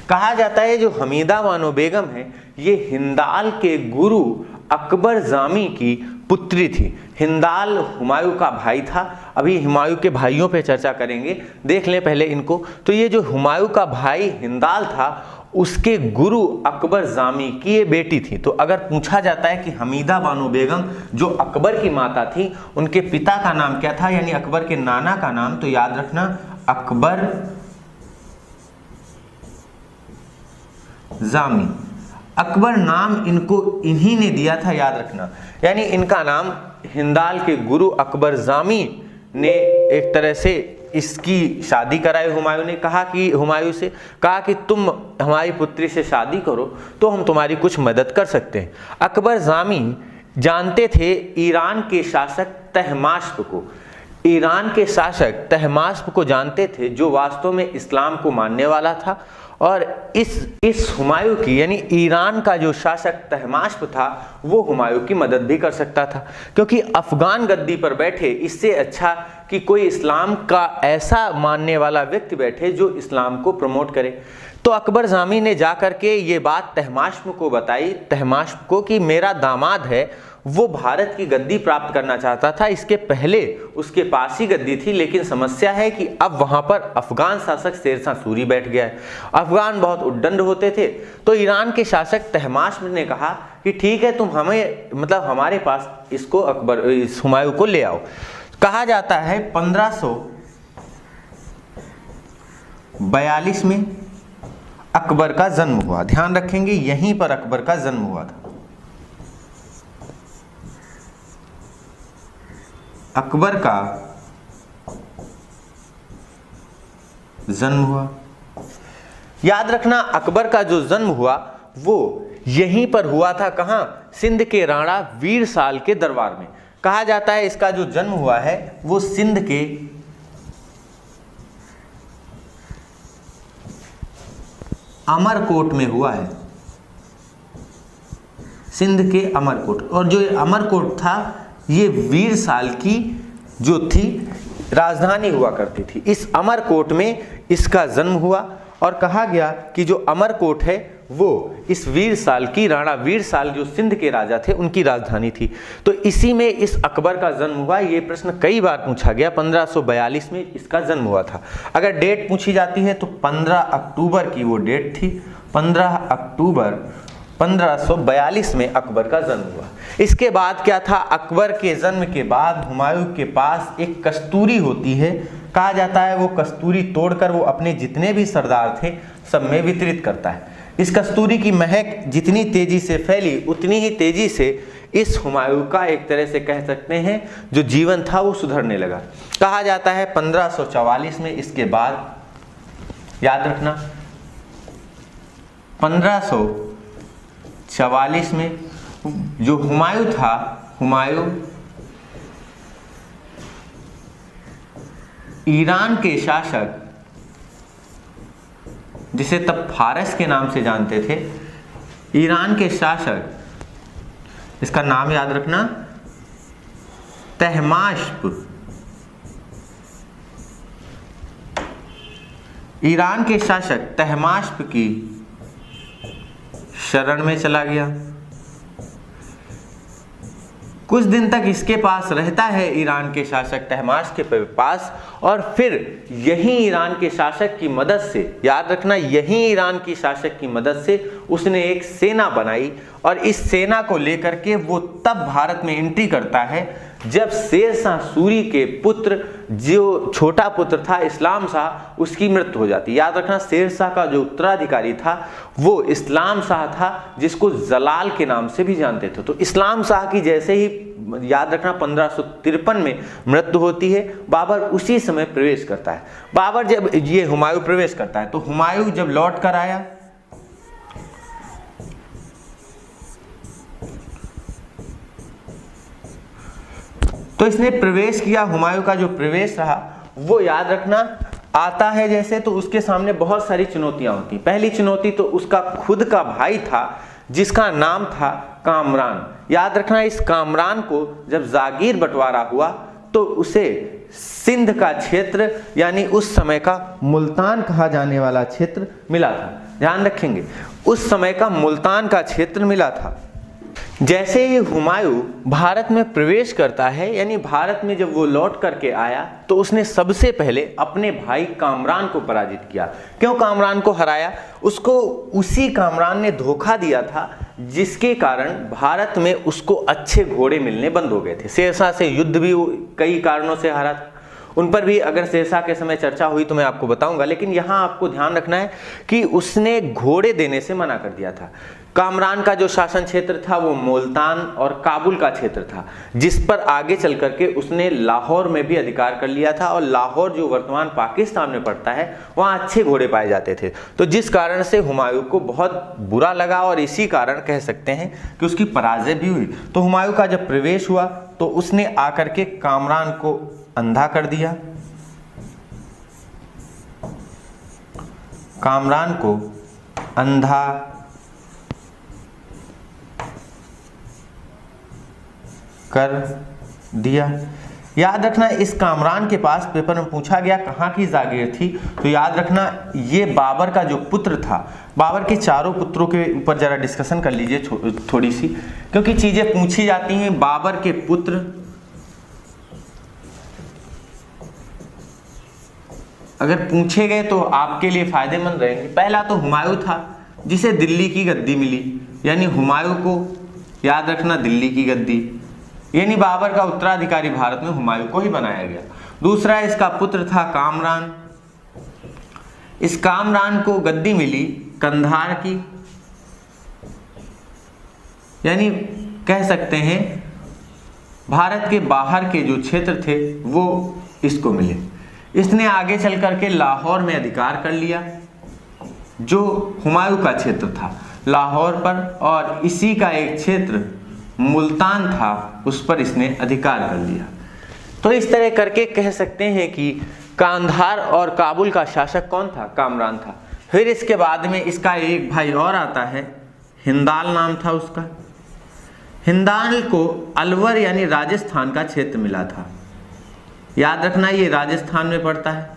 कहा जाता है जो हमीदा बानो बेगम है ये हिंदाल के गुरु अकबर जामी की पुत्री थी। हिंदाल हुमायूं का भाई था। अभी हुमायूं के भाइयों पे चर्चा करेंगे, देख लें पहले इनको। तो ये जो हुमायूं का भाई हिंदाल था उसके गुरु अकबर जामी की ये बेटी थी। तो अगर पूछा जाता है कि हमीदा बानो बेगम जो अकबर की माता थी उनके पिता का नाम क्या था, यानी अकबर के नाना का नाम, तो याद रखना अकबर जामी। अकबर नाम इनको इन्हीं ने दिया था, याद रखना। यानी इनका नाम हिंदाल के गुरु अकबर जामी ने एक तरह से इसकी शादी कराई। हुमायूं ने कहा कि हुमायूं से कहा कि तुम हमारी पुत्री से शादी करो तो हम तुम्हारी कुछ मदद कर सकते हैं। अकबर जामी जानते थे ईरान के शासक तहमास्प को, ईरान के शासक तहमास्प को जानते थे, जो वास्तव में इस्लाम को मानने वाला था। और इस हुमायूं की यानी ईरान का जो शासक तहमास्प था वो हुमायूं की मदद भी कर सकता था, क्योंकि अफगान गद्दी पर बैठे इससे अच्छा कि कोई इस्लाम का ऐसा मानने वाला व्यक्ति बैठे जो इस्लाम को प्रमोट करे। तो अकबर जामी ने जाकर के ये बात तहमास्प को बताई, तहमास्प को, कि मेरा दामाद है वो भारत की गद्दी प्राप्त करना चाहता था। इसके पहले उसके पास ही गद्दी थी, लेकिन समस्या है कि अब वहां पर अफगान शासक शेरशाह सूरी बैठ गया है। अफगान बहुत उद्दंड होते थे। तो ईरान के शासक तहमास्प ने कहा कि ठीक है, तुम हमें मतलब हमारे पास इसको इस हुमायूं को ले आओ। कहा जाता है 1542 में अकबर का जन्म हुआ। ध्यान रखेंगे यहीं पर अकबर का जन्म हुआ था। अकबर का जन्म हुआ, याद रखना, अकबर का जो जन्म हुआ वो यहीं पर हुआ था। कहां? सिंध के राणा वीर साल के दरबार में। कहा जाता है इसका जो जन्म हुआ है वो सिंध के अमरकोट में हुआ है, सिंध के अमरकोट। और जो अमरकोट था ये वीर साल की जो थी राजधानी हुआ करती थी। इस अमरकोट में इसका जन्म हुआ और कहा गया कि जो अमरकोट है वो इस वीर साल की, राणा वीर साल जो सिंध के राजा थे उनकी राजधानी थी। तो इसी में इस अकबर का जन्म हुआ। ये प्रश्न कई बार पूछा गया। 1542 में इसका जन्म हुआ था। अगर डेट पूछी जाती है तो 15 अक्टूबर की वो डेट थी। 15 अक्टूबर 1542 में अकबर का जन्म हुआ। इसके बाद क्या था? अकबर के जन्म के बाद हुमायूं के पास एक कस्तूरी होती है। कहा जाता है वो कस्तूरी तोड़कर वो अपने जितने भी सरदार थे सब में वितरित करता है। इस कस्तूरी की महक जितनी तेजी से फैली उतनी ही तेजी से इस हुमायूं का एक तरह से कह सकते हैं जो जीवन था वो सुधरने लगा। कहा जाता है 1544 में इसके बाद, याद रखना, 1544 में जो हुमायूं था, हुमायूं ईरान के शासक जिसे तब फारस के नाम से जानते थे, ईरान के शासक, इसका नाम याद रखना, तहमास्प, ईरान के शासक तहमास्प की शरण में चला गया। कुछ दिन तक इसके पास रहता है ईरान के शासक तहमास्प के पास, और फिर यही ईरान के शासक की मदद से, याद रखना, यही ईरान की शासक की मदद से उसने एक सेना बनाई। और इस सेना को लेकर के वो तब भारत में एंट्री करता है जब शेरशाह सूरी के पुत्र, जो छोटा पुत्र था इस्लाम शाह, उसकी मृत्यु हो जाती। याद रखना, शेरशाह का जो उत्तराधिकारी था वो इस्लाम शाह था, जिसको जलाल के नाम से भी जानते थे। तो इस्लाम शाह की जैसे ही, याद रखना, 1553 में मृत्यु होती है, बाबर उसी समय प्रवेश करता है। बाबर जब ये हुमायूं प्रवेश करता है तो हुमायूं जब लौट कर आया तो इसने प्रवेश किया। हुमायूं का जो प्रवेश रहा वो, याद रखना, आता है जैसे तो उसके सामने बहुत सारी चुनौतियां होती। पहली चुनौती तो उसका खुद का भाई था जिसका नाम था कामरान। याद रखना, इस कामरान को जब जागीर बंटवारा हुआ तो उसे सिंध का क्षेत्र, यानी उस समय का मुल्तान कहा जाने वाला क्षेत्र मिला था। ध्यान रखेंगे, उस समय का मुल्तान का क्षेत्र मिला था। जैसे ही हुमायूं भारत में प्रवेश करता है, यानी भारत में जब वो लौट करके आया, तो उसने सबसे पहले अपने भाई कामरान को पराजित किया। क्यों कामरान को हराया? उसको उसी कामरान ने धोखा दिया था जिसके कारण भारत में उसको अच्छे घोड़े मिलने बंद हो गए थे। शेरशाह से युद्ध भी कई कारणों से हारा था। उन पर भी अगर शेरशाह के समय चर्चा हुई तो मैं आपको बताऊंगा। लेकिन यहाँ आपको ध्यान रखना है कि उसने घोड़े देने से मना कर दिया था। कामरान का जो शासन क्षेत्र था वो मुल्तान और काबुल का क्षेत्र था, जिस पर आगे चल करके उसने लाहौर में भी अधिकार कर लिया था। और लाहौर जो वर्तमान पाकिस्तान में पड़ता है वहाँ अच्छे घोड़े पाए जाते थे, तो जिस कारण से हुमायूं को बहुत बुरा लगा और इसी कारण कह सकते हैं कि उसकी पराजय भी हुई। तो हुमायूं का जब प्रवेश हुआ तो उसने आकर के कामरान को अंधा कर दिया, कामरान को अंधा कर दिया। याद रखना इस कामरान के पास पेपर में पूछा गया कहाँ की जागीर थी, तो याद रखना ये बाबर का जो पुत्र था, बाबर के चारों पुत्रों के ऊपर जरा डिस्कशन कर लीजिए थोड़ी सी, क्योंकि चीजें पूछी जाती हैं। बाबर के पुत्र अगर पूछे गए तो आपके लिए फायदेमंद रहेंगे। पहला तो हुमायूं था जिसे दिल्ली की गद्दी मिली, यानी हुमायूं को याद रखना दिल्ली की गद्दी, यानी बाबर का उत्तराधिकारी भारत में हुमायूं को ही बनाया गया। दूसरा इसका पुत्र था कामरान, इस कामरान को गद्दी मिली कंधार की, यानी कह सकते हैं भारत के बाहर के जो क्षेत्र थे वो इसको मिले। इसने आगे चल करके लाहौर में अधिकार कर लिया जो हुमायूं का क्षेत्र था लाहौर पर, और इसी का एक क्षेत्र मुल्तान था उस पर इसने अधिकार कर लिया। तो इस तरह करके कह सकते हैं कि कांधार और काबुल का शासक कौन था? कामरान था। फिर इसके बाद में इसका एक भाई और आता है, हिंदाल नाम था उसका। हिंदाल को अलवर यानी राजस्थान का क्षेत्र मिला था, याद रखना ये राजस्थान में पड़ता है।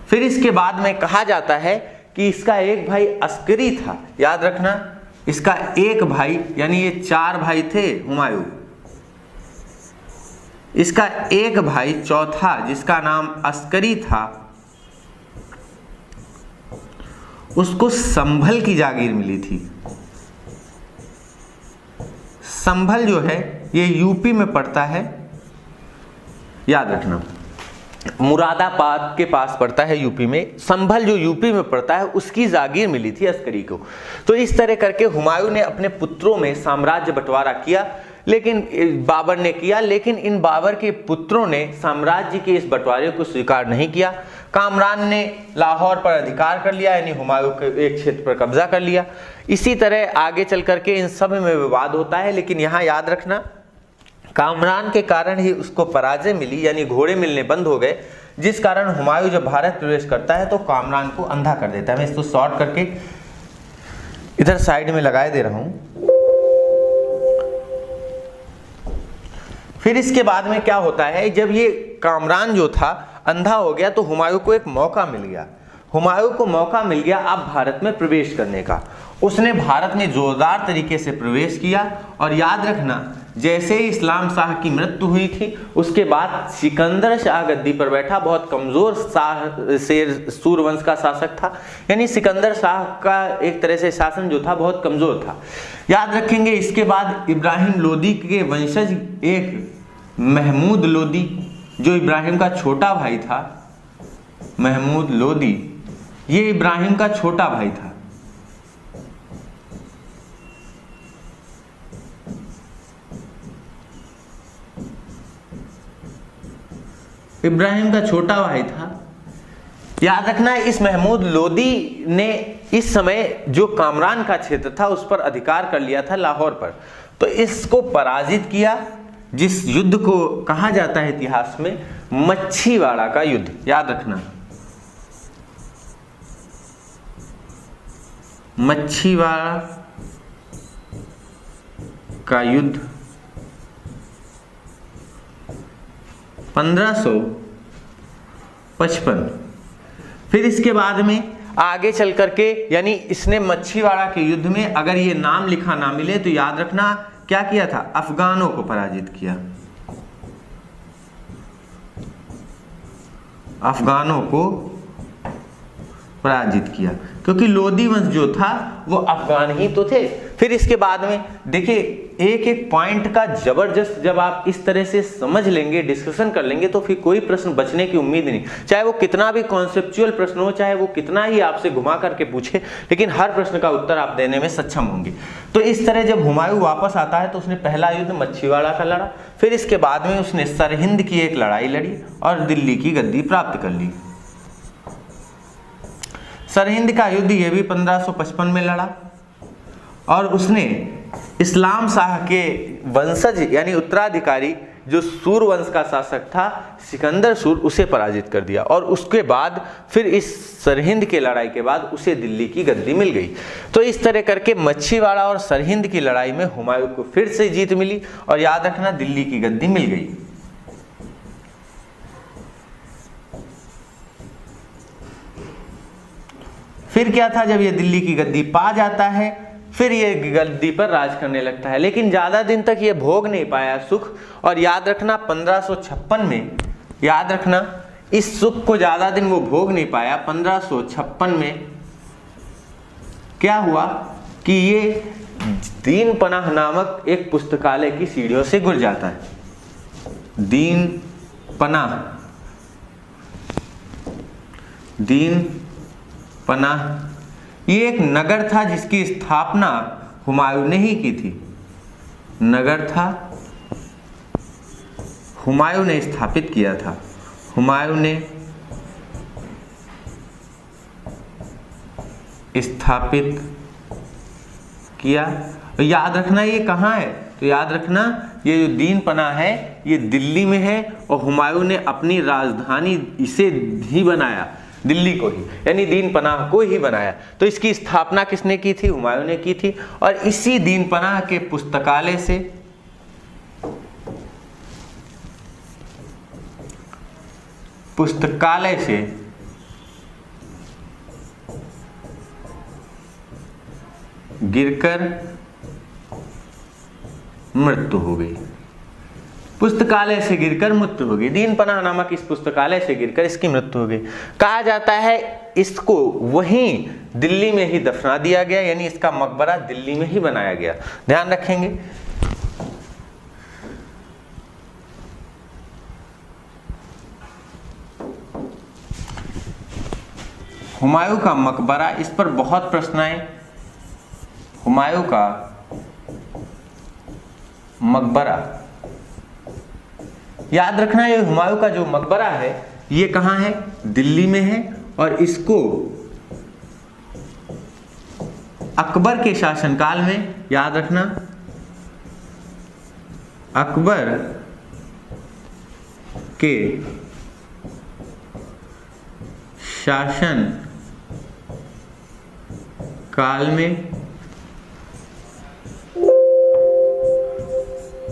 फिर इसके बाद में कहा जाता है कि इसका एक भाई अस्करी था, याद रखना इसका एक भाई, यानी ये चार भाई थे हुमायूं, इसका एक भाई चौथा जिसका नाम अस्करी था उसको संभल की जागीर मिली थी। संभल जो है ये यूपी में पड़ता है, याद रखना मुरादाबाद के पास पड़ता है यूपी में। संभल जो यूपी में पड़ता है उसकी जागीर मिली थी अस्करी को। तो इस तरह करके हुमायूं ने अपने पुत्रों में साम्राज्य बंटवारा किया, लेकिन बाबर ने किया, लेकिन इन बाबर के पुत्रों ने साम्राज्य के इस बंटवारे को स्वीकार नहीं किया। कामरान ने लाहौर पर अधिकार कर लिया, यानी हुमायूं के एक क्षेत्र पर कब्जा कर लिया। इसी तरह आगे चल करके इन सब में विवाद होता है, लेकिन यहाँ याद रखना कामरान के कारण ही उसको पराजय मिली, यानी घोड़े मिलने बंद हो गए, जिस कारण हुमायूं जब भारत प्रवेश करता है तो कामरान को अंधा कर देता है। मैं इसको शॉर्ट करके इधर साइड में लगाए दे रहा हूं। फिर इसके बाद में क्या होता है, जब ये कामरान जो था अंधा हो गया तो हुमायूं को एक मौका मिल गया। हुमायूं को मौका मिल गया अब भारत में प्रवेश करने का। उसने भारत में जोरदार तरीके से प्रवेश किया, और याद रखना जैसे ही इस्लाम शाह की मृत्यु हुई थी उसके बाद सिकंदर शाह गद्दी पर बैठा। बहुत कमजोर शाह सूरवंश का शासक था, यानी सिकंदर शाह का एक तरह से शासन जो था बहुत कमजोर था। याद रखेंगे इसके बाद इब्राहिम लोदी के वंशज एक महमूद लोदी, जो इब्राहिम का छोटा भाई था, महमूद लोदी ये इब्राहिम का छोटा भाई था। इब्राहिम का छोटा भाई था। याद रखना इस महमूद लोदी ने इस समय जो कामरान का क्षेत्र था उस पर अधिकार कर लिया था लाहौर पर, तो इसको पराजित किया, जिस युद्ध को कहा जाता है इतिहास में मच्छीवाड़ा का युद्ध। याद रखना मच्छीवाड़ा का युद्ध 1555। फिर इसके बाद में आगे चल करके, यानी इसने मच्छीवाड़ा के युद्ध में अगर ये नाम लिखा ना मिले तो याद रखना क्या किया था, अफगानों को पराजित किया। अफगानों को पराजित किया, क्योंकि लोदी वंश जो था वो अफगान ही तो थे। फिर इसके बाद में देखिए एक एक पॉइंट का जबरदस्त जब आप इस तरह से समझ लेंगे, डिस्कशन कर लेंगे, तो फिर कोई प्रश्न बचने की उम्मीद नहीं। चाहे वो कितना भी कॉन्सेप्चुअल प्रश्न हो, चाहे वो कितना ही आपसे घुमा करके पूछे, लेकिन हर प्रश्न का उत्तर आप देने में सक्षम होंगे। तो इस तरह जब हुमायूं वापस आता है तो उसने पहला युद्ध मच्छीवाड़ा का लड़ा, फिर इसके बाद में उसने सरहिंद की एक लड़ाई लड़ी और दिल्ली की गद्दी प्राप्त कर ली। सरहिंद का युद्ध ये भी 1555 में लड़ा और उसने इस्लाम शाह के वंशज यानी उत्तराधिकारी जो सूर वंश का शासक था सिकंदर सूर, उसे पराजित कर दिया। और उसके बाद फिर इस सरहिंद के लड़ाई के बाद उसे दिल्ली की गद्दी मिल गई। तो इस तरह करके मच्छीवाड़ा और सरहिंद की लड़ाई में हुमायूं को फिर से जीत मिली और याद रखना दिल्ली की गद्दी मिल गई। फिर क्या था, जब ये दिल्ली की गद्दी पा जाता है फिर ये गद्दी पर राज करने लगता है, लेकिन ज्यादा दिन तक ये भोग नहीं पाया सुख। और याद रखना 1556 में, याद रखना इस सुख को ज्यादा दिन वो भोग नहीं पाया। 1556 में क्या हुआ कि ये दीन पनाह नामक एक पुस्तकालय की सीढ़ियों से गुजर जाता है। दीन पनाह ये एक नगर था जिसकी स्थापना हुमायूं ने ही की थी। नगर था, हुमायूं ने स्थापित किया था। हुमायूं ने स्थापित किया। तो याद रखना ये कहाँ है, तो याद रखना ये जो दीन पनाह है ये दिल्ली में है और हुमायूं ने अपनी राजधानी इसे ही बनाया, दिल्ली को ही, यानी दीन पनाह को ही बनाया। तो इसकी स्थापना किसने की थी, हुमायूं ने की थी। और इसी दीन पनाह के पुस्तकालय से गिरकर मृत्यु हो गई। पुस्तकालय से गिरकर मृत्यु हो गई। दीन पनाह नामक इस पुस्तकालय से गिरकर इसकी मृत्यु हो गई। कहा जाता है इसको वहीं दिल्ली में ही दफना दिया गया, यानी इसका मकबरा दिल्ली में ही बनाया गया। ध्यान रखेंगे। हुमायूं का मकबरा, इस पर बहुत प्रश्न आए। हुमायूं का मकबरा, याद रखना ये हुमायूं का जो मकबरा है ये कहाँ है, दिल्ली में है। और इसको अकबर के शासनकाल में, याद रखना अकबर के शासन काल में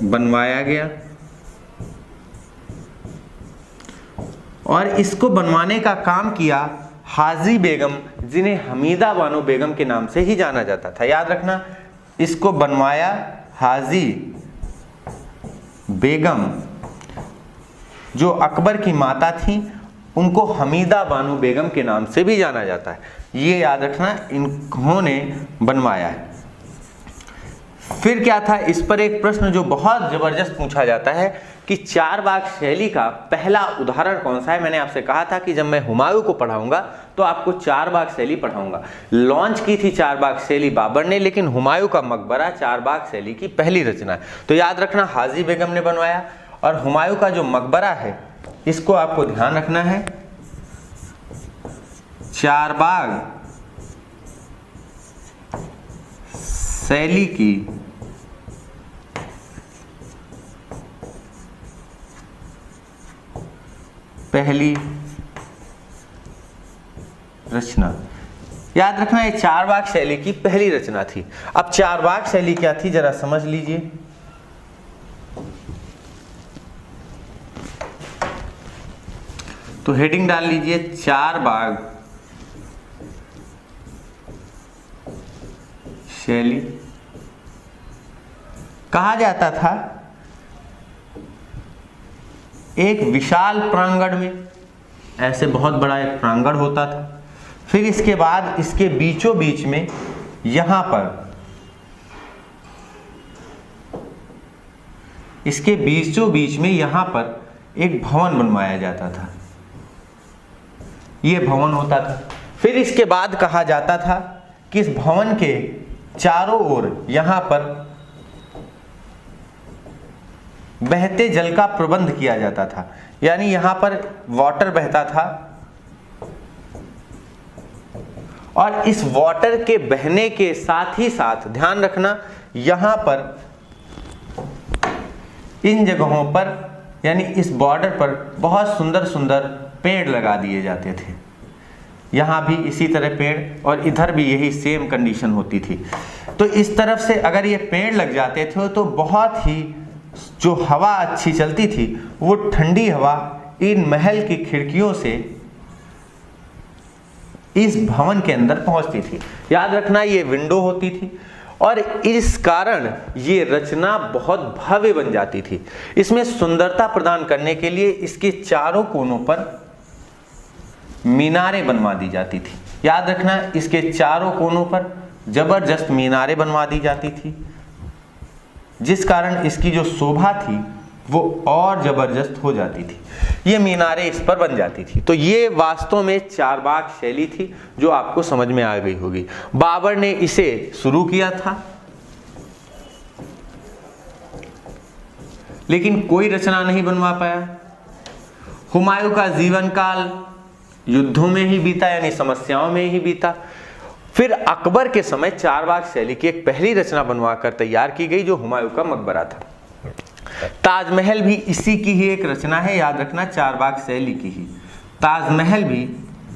बनवाया गया। और इसको बनवाने का काम किया हाजी बेगम, जिन्हें हमीदा बानो बेगम के नाम से ही जाना जाता था। याद रखना इसको बनवाया हाजी बेगम, जो अकबर की माता थी, उनको हमीदा बानो बेगम के नाम से भी जाना जाता है। ये याद रखना इन्होंने बनवाया है। फिर क्या था, इस पर एक प्रश्न जो बहुत जबरदस्त पूछा जाता है कि चारबाग शैली का पहला उदाहरण कौन सा है। मैंने आपसे कहा था कि जब मैं हुमायूं को पढ़ाऊंगा तो आपको चारबाग शैली पढ़ाऊंगा। लॉन्च की थी चारबाग शैली बाबर ने, लेकिन हुमायूं का मकबरा चारबाग शैली की पहली रचना है। तो याद रखना हाजी बेगम ने बनवाया। और हुमायूं का जो मकबरा है इसको आपको ध्यान रखना है, चारबाग शैली की पहली रचना। याद रखना ये चारबाग शैली की पहली रचना थी। अब चारबाग शैली क्या थी जरा समझ लीजिए। तो हेडिंग डाल लीजिए चारबाग शैली। कहा जाता था एक विशाल प्रांगण में, ऐसे बहुत बड़ा एक प्रांगण होता था, फिर इसके बाद इसके बीचों बीच में यहां पर इसके बीचों बीच में यहाँ पर एक भवन बनवाया जाता था, ये भवन होता था। फिर इसके बाद कहा जाता था कि इस भवन के चारों ओर यहाँ पर बहते जल का प्रबंध किया जाता था, यानी यहाँ पर वाटर बहता था और इस वाटर के बहने के साथ ही साथ ध्यान रखना यहाँ पर इन जगहों पर यानी इस बॉर्डर पर बहुत सुंदर सुंदर पेड़ लगा दिए जाते थे। यहाँ भी इसी तरह पेड़ और इधर भी यही सेम कंडीशन होती थी। तो इस तरफ से अगर ये पेड़ लग जाते थे तो बहुत ही जो हवा अच्छी चलती थी वो ठंडी हवा इन महल की खिड़कियों से इस भवन के अंदर पहुंचती थी। याद रखना ये विंडो होती थी और इस कारण ये रचना बहुत भव्य बन जाती थी। इसमें सुंदरता प्रदान करने के लिए इसके चारों कोनों पर मीनारें बनवा दी जाती थी। याद रखना इसके चारों कोनों पर जबरदस्त मीनारें बनवा दी जाती थी, जिस कारण इसकी जो शोभा थी वो और जबरदस्त हो जाती थी। ये मीनारें इस पर बन जाती थी। तो ये वास्तव में चारबाग शैली थी जो आपको समझ में आ गई होगी। बाबर ने इसे शुरू किया था, लेकिन कोई रचना नहीं बनवा पाया। हुमायूं का जीवन काल युद्धों में ही बीता, यानी समस्याओं में ही बीता। फिर अकबर के समय चारबाग शैली की एक पहली रचना बनवाकर तैयार की गई जो हुमायूं का मकबरा था। ताजमहल भी इसी की ही एक रचना है, याद रखना चारबाग शैली की ही। ताजमहल भी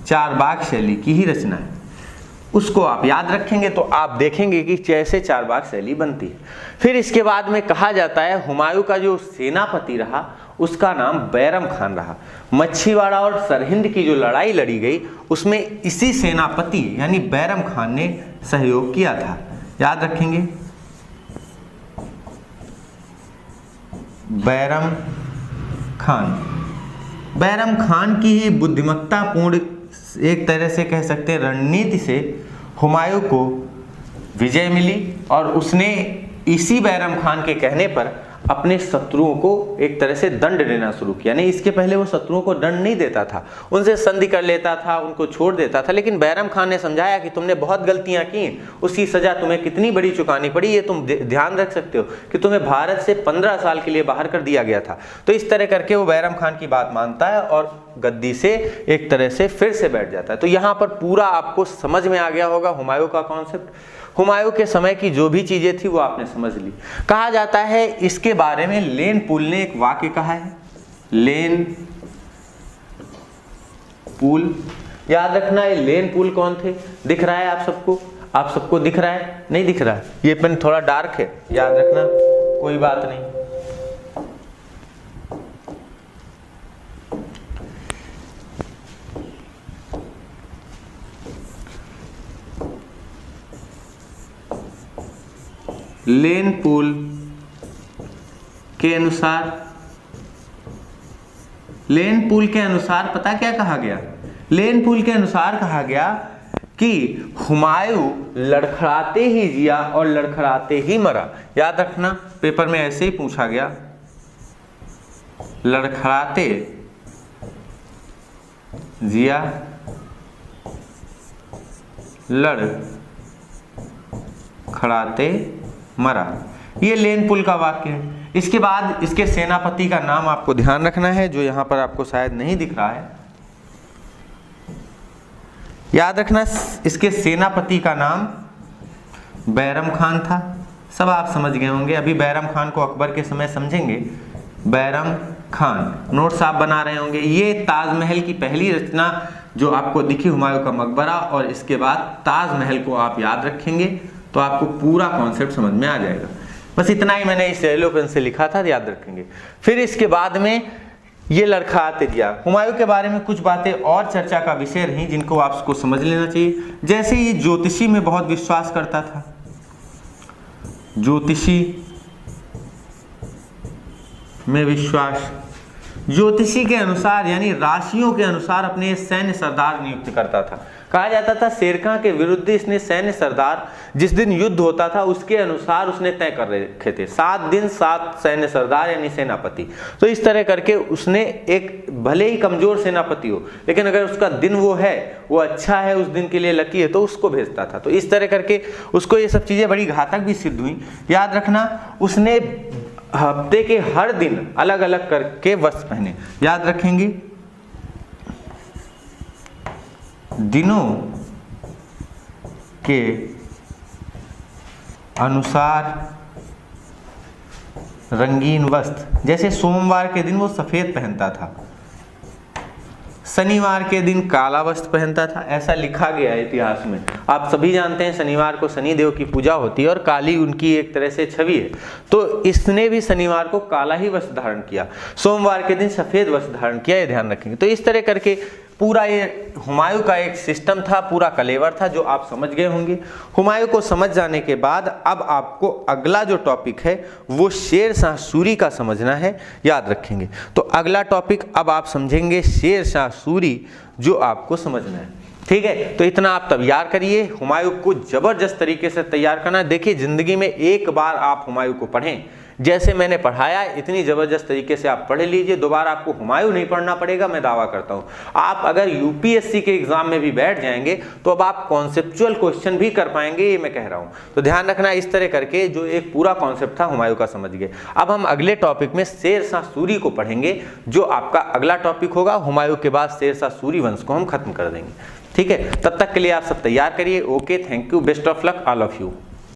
चारबाग शैली की ही रचना है। उसको आप याद रखेंगे तो आप देखेंगे कि कैसे चारबाग शैली बनती है। फिर इसके बाद में कहा जाता है हुमायूं का जो सेनापति रहा उसका नाम बैरम खान रहा। मच्छीवाड़ा और सरहिंद की जो लड़ाई लड़ी गई उसमें इसी सेनापति यानी बैरम खान ने सहयोग किया था। याद रखेंगे बैरम खान। बैरम खान की ही बुद्धिमत्तापूर्ण एक तरह से कह सकते हैं रणनीति से हुमायूं को विजय मिली और उसने इसी बैरम खान के कहने पर अपने शत्रुओं को एक तरह से दंड देना शुरू किया। नहीं, इसके पहले वो शत्रुओं को दंड नहीं देता था, उनसे संधि कर लेता था, उनको छोड़ देता था। लेकिन बैरम खान ने समझाया कि तुमने बहुत गलतियां की, उसकी सजा तुम्हें कितनी बड़ी चुकानी पड़ी ये तुम ध्यान रख सकते हो कि तुम्हें भारत से 15 साल के लिए बाहर कर दिया गया था। तो इस तरह करके वो बैरम खान की बात मानता है और गद्दी से एक तरह से फिर से बैठ जाता है। तो यहाँ पर पूरा आपको समझ में आ गया होगा हुमायूं का कॉन्सेप्ट। हुमायूं के समय की जो भी चीजें थी वो आपने समझ ली। कहा जाता है इसके बारे में लेन पुल ने एक वाक्य कहा है, लेन पुल। याद रखना ये लेन पुल कौन थे? दिख रहा है आप सबको? आप सबको दिख रहा है? नहीं दिख रहा है, ये पेन थोड़ा डार्क है, याद रखना, कोई बात नहीं। लेन पुल के अनुसार, लेन पुल के अनुसार पता क्या कहा गया? लेन पुल के अनुसार कहा गया कि हुमायूं लड़खड़ाते ही जिया और लड़खड़ाते ही मरा। याद रखना पेपर में ऐसे ही पूछा गया, लड़खड़ाते जिया लड़खड़ाते मरा। ये लेन पुल का वाक्य है। इसके बाद इसके सेनापति का नाम आपको ध्यान रखना है जो यहां पर आपको शायद नहीं दिख रहा है। याद रखना इसके सेनापति का नाम बैरम खान था। सब आप समझ गए होंगे। अभी बैरम खान को अकबर के समय समझेंगे। बैरम खान, नोट्स आप बना रहे होंगे। ये ताजमहल की पहली रचना जो आपको दिखी हुमायूं का मकबरा, और इसके बाद ताजमहल को आप याद रखेंगे तो आपको पूरा कॉन्सेप्ट समझ में आ जाएगा। बस इतना ही मैंने इस येलो पेन से लिखा था, याद रखेंगे। फिर इसके बाद में ये लड़खड़ाते जिया। हुमायूं के बारे में कुछ बातें और चर्चा का विषय रही जिनको आपको समझ लेना चाहिए। जैसे ये ज्योतिषी में बहुत विश्वास करता था, ज्योतिषी में विश्वास। ज्योतिषी के अनुसार यानी राशियों के अनुसार अपने सैन्य सरदार नियुक्त करता था। कहा जाता था शेरखां के विरुद्ध इसने सैन्य सरदार जिस दिन युद्ध होता था उसके अनुसार उसने तय कर रखे थे, 7 दिन 7 सैन्य सरदार यानी सेनापति। तो इस तरह करके उसने एक भले ही कमजोर सेनापति हो लेकिन अगर उसका दिन वो है, वो अच्छा है, उस दिन के लिए लकी है, तो उसको भेजता था। तो इस तरह करके उसको ये सब चीजें बड़ी घातक भी सिद्ध हुई। याद रखना, उसने हफ्ते के हर दिन अलग अलग करके वस्त्र पहने। याद रखेंगे, दिनों के अनुसार रंगीन वस्त्र। जैसे सोमवार के दिन वो सफेद पहनता था, शनिवार के दिन काला वस्त्र पहनता था, ऐसा लिखा गया है इतिहास में। आप सभी जानते हैं शनिवार को शनि देव की पूजा होती है और काली उनकी एक तरह से छवि है, तो इसने भी शनिवार को काला ही वस्त्र धारण किया, सोमवार के दिन सफेद वस्त्र धारण किया, ये ध्यान रखेंगे। तो इस तरह करके पूरा ये हुमायूं का एक सिस्टम था, पूरा कलेवर था, जो आप समझ गए होंगे। हुमायूं को समझ जाने के बाद अब आपको अगला जो टॉपिक है वो शेर शाह सूरी का समझना है, याद रखेंगे। तो अगला टॉपिक अब आप समझेंगे शेर शाह सूरी, जो आपको समझना है, ठीक है। तो इतना आप तैयार करिए, हुमायूं को जबरदस्त तरीके से तैयार करना है। देखिए, जिंदगी में एक बार आप हुमायूं को पढ़ें, जैसे मैंने पढ़ाया इतनी जबरदस्त तरीके से आप पढ़ लीजिए, दोबारा आपको हुमायूं नहीं पढ़ना पड़ेगा, मैं दावा करता हूं। आप अगर यूपीएससी के एग्जाम में भी बैठ जाएंगे तो अब आप कॉन्सेप्चुअल क्वेश्चन भी कर पाएंगे, ये मैं कह रहा हूं। तो ध्यान रखना, इस तरह करके जो एक पूरा कॉन्सेप्ट था हुमायूं का समझ गए। अब हम अगले टॉपिक में शेर शाह सूरी को पढ़ेंगे, जो आपका अगला टॉपिक होगा। हुमायूं के बाद शेर शाह सूरी वंश को हम खत्म कर देंगे, ठीक है। तब तक के लिए आप सब तैयार करिए। Okay, thank you, best of luck all of you.